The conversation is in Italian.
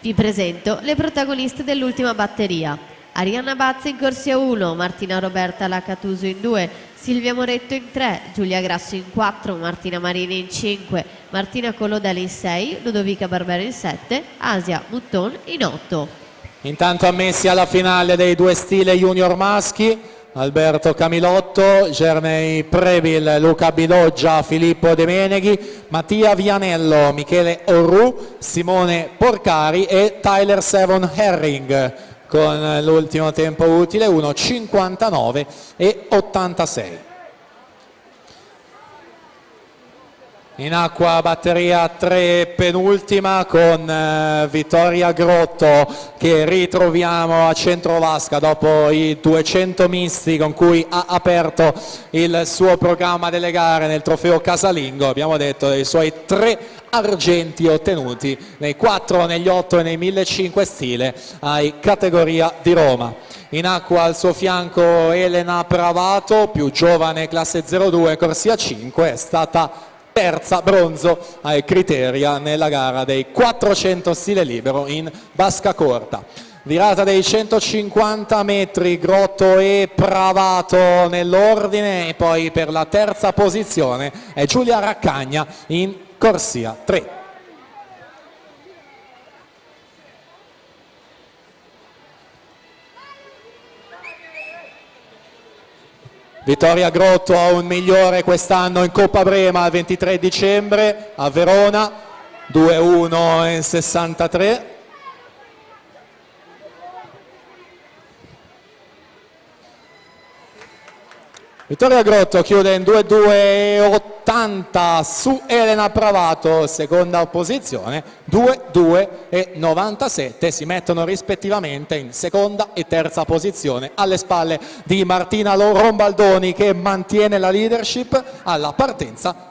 Vi presento le protagoniste dell'ultima batteria. Arianna Bazza in corsia 1, Martina Roberta Lacatuso in 2, Silvia Moretto in 3, Giulia Grasso in 4, Martina Marini in 5, Martina Colodeli in 6, Ludovica Barbero in 7, Asia Mutton in 8. Intanto ammessi alla finale dei due stile junior maschi, Alberto Camilotto, Gernei Previl, Luca Bidoggia, Filippo De Meneghi, Mattia Vianello, Michele Orru, Simone Porcari e Tyler Sevon Herring, con l'ultimo tempo utile 1:59 e 86. In acqua batteria 3 penultima con Vittoria Grotto che ritroviamo a Centrovasca dopo i 200 misti con cui ha aperto il suo programma delle gare nel trofeo casalingo. Abbiamo detto dei suoi 3 argenti ottenuti nei 4, negli 8 e nei 1500 stile ai categoria di Roma. In acqua al suo fianco Elena Pravato, più giovane, classe 02, corsia 5, è stata terza bronzo ai Criteria nella gara dei 400 stile libero in vasca corta. Virata dei 150 metri, Grotto e Pravato nell'ordine, e poi per la terza posizione è Giulia Raccagna in corsia 3. Vittoria Grotto ha un migliore quest'anno in Coppa Brema il 23 dicembre a Verona, 2:1:63. Vittoria Grotto chiude in 2:2:80 su Elena Pravato, seconda posizione, 2:2:97, si mettono rispettivamente in seconda e terza posizione alle spalle di Martina Rombaldoni che mantiene la leadership alla partenza.